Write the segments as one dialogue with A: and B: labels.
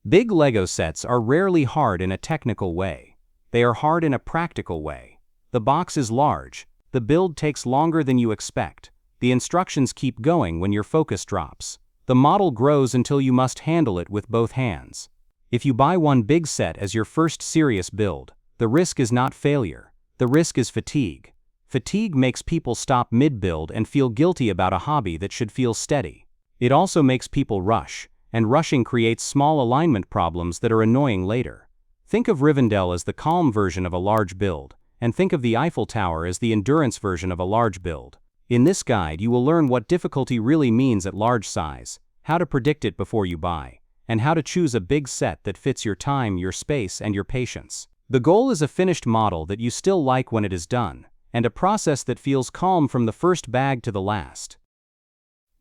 A: Big Lego sets are rarely hard in a technical way. They are hard in a practical way. The box is large. The build takes longer than you expect. The instructions keep going when your focus drops. The model grows until you must handle it with both hands. If you buy one big set as your first serious build, the risk is not failure. The risk is fatigue. Fatigue makes people stop mid-build and feel guilty about a hobby that should feel steady. It also makes people rush, and rushing creates small alignment problems that are annoying later. Think of Rivendell as the calm version of a large build, and think of the Eiffel Tower as the endurance version of a large build. In this guide, you will learn what difficulty really means at large size, how to predict it before you buy, and how to choose a big set that fits your time, your space, and your patience. The goal is a finished model that you still like when it is done, and a process that feels calm from the first bag to the last.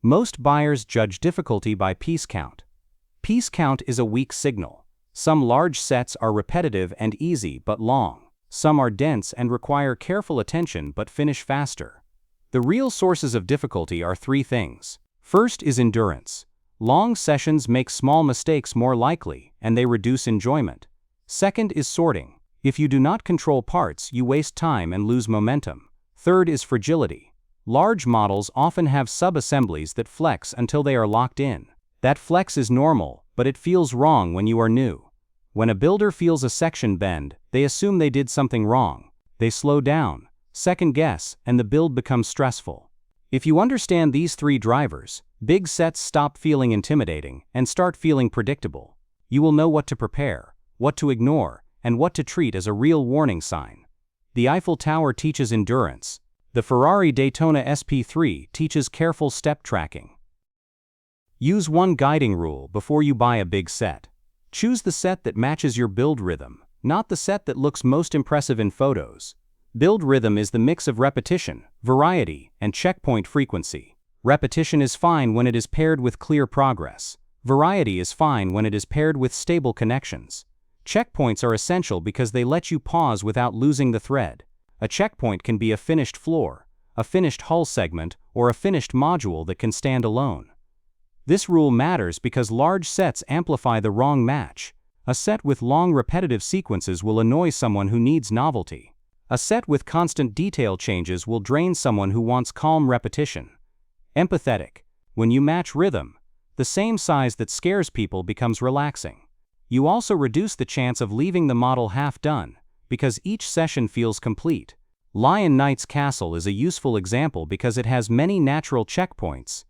A: Most buyers judge difficulty by piece count. Piece count is a weak signal. Some large sets are repetitive and easy but long. Some are dense and require careful attention but finish faster. The real sources of difficulty are three things. First is endurance. Long sessions make small mistakes more likely, and they reduce enjoyment. Second is sorting. If you do not control parts, you waste time and lose momentum. Third is fragility. Large models often have sub-assemblies that flex until they are locked in. That flex is normal, but it feels wrong when you are new. When a builder feels a section bend, they assume they did something wrong. They slow down, second guess, and the build becomes stressful. If you understand these three drivers, big sets stop feeling intimidating and start feeling predictable. You will know what to prepare, what to ignore, and what to treat as a real warning sign. The Eiffel Tower teaches endurance. The Ferrari Daytona SP3 teaches careful step tracking. Use one guiding rule before you buy a big set. Choose the set that matches your build rhythm, not the set that looks most impressive in photos. Build rhythm is the mix of repetition, variety, and checkpoint frequency. Repetition is fine when it is paired with clear progress. Variety is fine when it is paired with stable connections. Checkpoints are essential because they let you pause without losing the thread. A checkpoint can be a finished floor, a finished hull segment, or a finished module that can stand alone. This rule matters because large sets amplify the wrong match. A set with long repetitive sequences will annoy someone who needs novelty. A set with constant detail changes will drain someone who wants calm repetition. Empathetic. When you match rhythm, the same size that scares people becomes relaxing. You also reduce the chance of leaving the model half done, because each session feels complete. Lion Knight's Castle is a useful example because it has many natural checkpoints.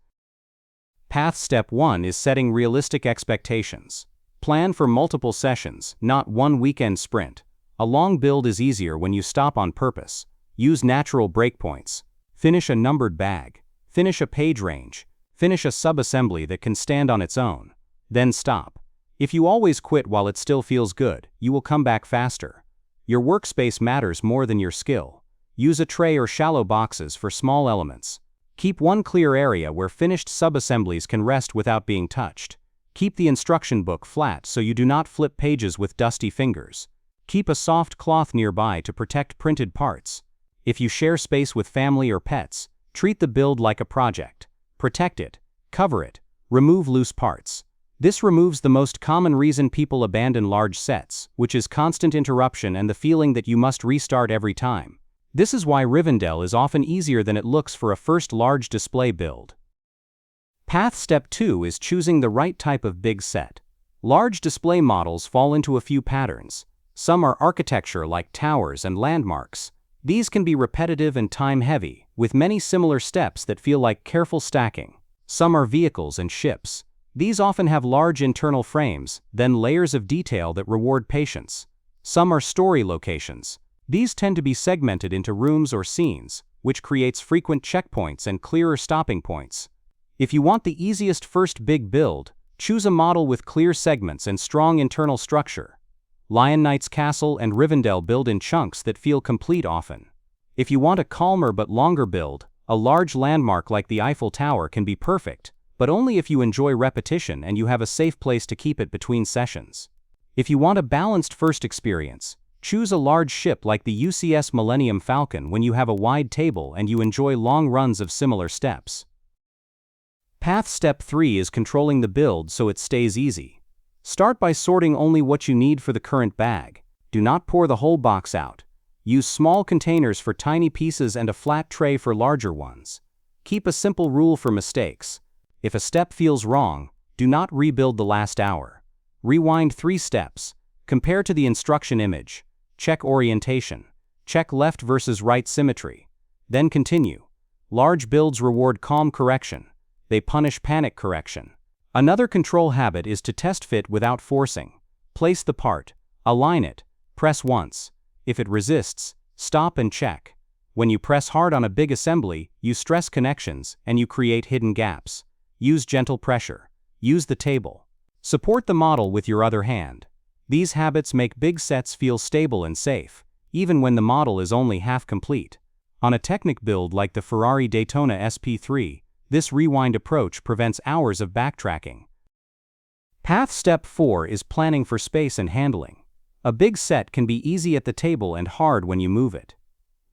A: Path Step 1 is setting realistic expectations. Plan for multiple sessions, not one weekend sprint. A long build is easier when you stop on purpose. Use natural breakpoints. Finish a numbered bag. Finish a page range. Finish a sub-assembly that can stand on its own. Then stop. If you always quit while it still feels good, you will come back faster. Your workspace matters more than your skill. Use a tray or shallow boxes for small elements. Keep one clear area where finished sub-assemblies can rest without being touched. Keep the instruction book flat so you do not flip pages with dusty fingers. Keep a soft cloth nearby to protect printed parts. If you share space with family or pets, treat the build like a project. Protect it, cover it, remove loose parts. This removes the most common reason people abandon large sets, which is constant interruption and the feeling that you must restart every time. This is why Rivendell is often easier than it looks for a first large display build. Path Step 2 is choosing the right type of big set. Large display models fall into a few patterns. Some are architecture like towers and landmarks. These can be repetitive and time-heavy, with many similar steps that feel like careful stacking. Some are vehicles and ships. These often have large internal frames, then layers of detail that reward patience. Some are story locations. These tend to be segmented into rooms or scenes, which creates frequent checkpoints and clearer stopping points. If you want the easiest first big build, choose a model with clear segments and strong internal structure. Lion Knight's Castle and Rivendell build in chunks that feel complete often. If you want a calmer but longer build, a large landmark like the Eiffel Tower can be perfect, but only if you enjoy repetition and you have a safe place to keep it between sessions. If you want a balanced first experience, choose a large ship like the UCS Millennium Falcon when you have a wide table and you enjoy long runs of similar steps. Path Step 3 is controlling the build so it stays easy. Start by sorting only what you need for the current bag. Do not pour the whole box out. Use small containers for tiny pieces and a flat tray for larger ones. Keep a simple rule for mistakes. If a step feels wrong, do not rebuild the last hour. Rewind 3 steps. Compare to the instruction image. Check orientation. Check left versus right symmetry. Then continue. Large builds reward calm correction. They punish panic correction. Another control habit is to test fit without forcing. Place the part. Align it. Press once. If it resists, stop and check. When you press hard on a big assembly, you stress connections and you create hidden gaps. Use gentle pressure. Use the table. Support the model with your other hand. These habits make big sets feel stable and safe, even when the model is only half complete. On a Technic build like the Ferrari Daytona SP3, this rewind approach prevents hours of backtracking. Path Step 4 is planning for space and handling. A big set can be easy at the table and hard when you move it.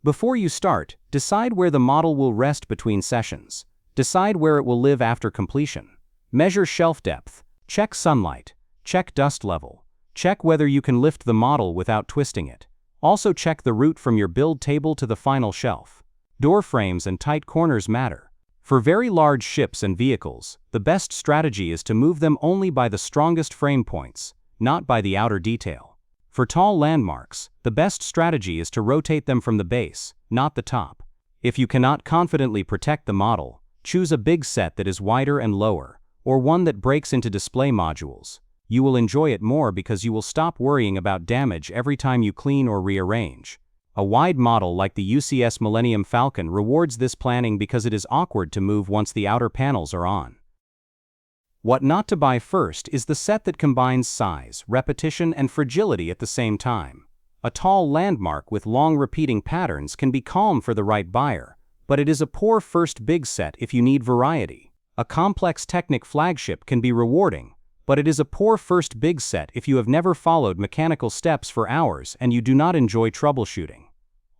A: Before you start, decide where the model will rest between sessions. Decide where it will live after completion. Measure shelf depth. Check sunlight. Check dust level. Check whether you can lift the model without twisting it. Also check the route from your build table to the final shelf. Door frames and tight corners matter. For very large ships and vehicles, the best strategy is to move them only by the strongest frame points, not by the outer detail. For tall landmarks, the best strategy is to rotate them from the base, not the top. If you cannot confidently protect the model, choose a big set that is wider and lower, or one that breaks into display modules. You will enjoy it more because you will stop worrying about damage every time you clean or rearrange. A wide model like the UCS Millennium Falcon rewards this planning because it is awkward to move once the outer panels are on. What not to buy first is the set that combines size, repetition, and fragility at the same time. A tall landmark with long repeating patterns can be calm for the right buyer, but it is a poor first big set if you need variety. A complex Technic flagship can be rewarding, but it is a poor first big set if you have never followed mechanical steps for hours and you do not enjoy troubleshooting.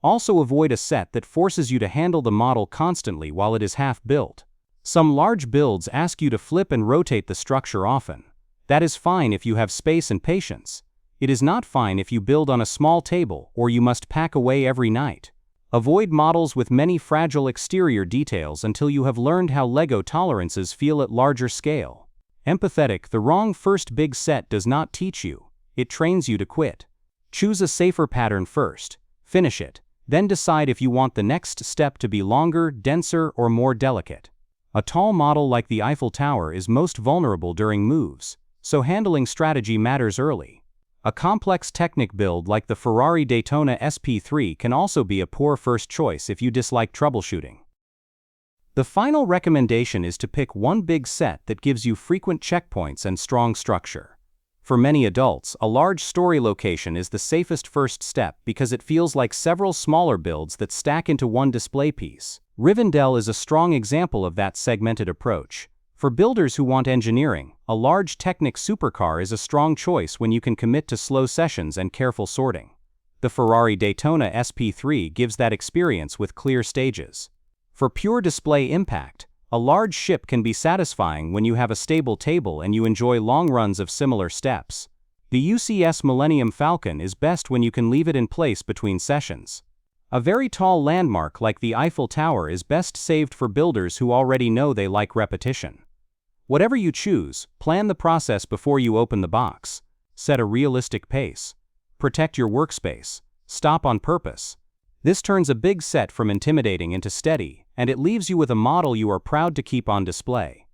A: Also avoid a set that forces you to handle the model constantly while it is half built. Some large builds ask you to flip and rotate the structure often. That is fine if you have space and patience. It is not fine if you build on a small table or you must pack away every night. Avoid models with many fragile exterior details until you have learned how Lego tolerances feel at larger scale. Empathetic, the wrong first big set does not teach you, it trains you to quit. Choose a safer pattern first, finish it, then decide if you want the next step to be longer, denser, or more delicate. A tall model like the Eiffel Tower is most vulnerable during moves, so handling strategy matters early. A complex Technic build like the Ferrari Daytona SP3 can also be a poor first choice if you dislike troubleshooting. The final recommendation is to pick one big set that gives you frequent checkpoints and strong structure. For many adults, a large story location is the safest first step because it feels like several smaller builds that stack into one display piece. Rivendell is a strong example of that segmented approach. For builders who want engineering, a large Technic supercar is a strong choice when you can commit to slow sessions and careful sorting. The Ferrari Daytona SP3 gives that experience with clear stages. For pure display impact, a large ship can be satisfying when you have a stable table and you enjoy long runs of similar steps. The UCS Millennium Falcon is best when you can leave it in place between sessions. A very tall landmark like the Eiffel Tower is best saved for builders who already know they like repetition. Whatever you choose, plan the process before you open the box. Set a realistic pace. Protect your workspace. Stop on purpose. This turns a big set from intimidating into steady, and it leaves you with a model you are proud to keep on display.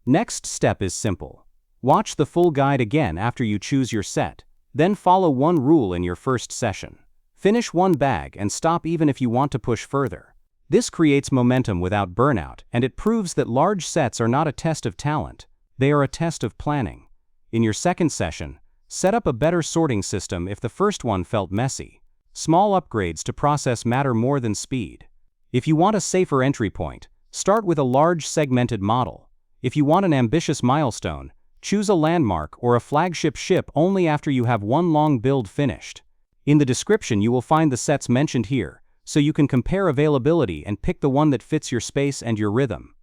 A: Next step is simple. Watch the full guide again after you choose your set, then follow one rule in your first session. Finish one bag and stop even if you want to push further. This creates momentum without burnout, and it proves that large sets are not a test of talent, they are a test of planning. In your second session, set up a better sorting system if the first one felt messy. Small upgrades to process matter more than speed. If you want a safer entry point, start with a large segmented model. If you want an ambitious milestone, choose a landmark or a flagship ship only after you have one long build finished. In the description you will find the sets mentioned here, so you can compare availability and pick the one that fits your space and your rhythm.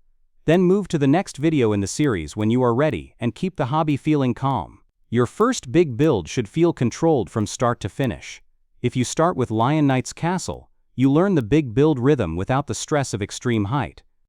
A: Then move to the next video in the series when you are ready and keep the hobby feeling calm. Your first big build should feel controlled from start to finish. If you start with Lion Knight's castle, you learn the big build rhythm without the stress of extreme height.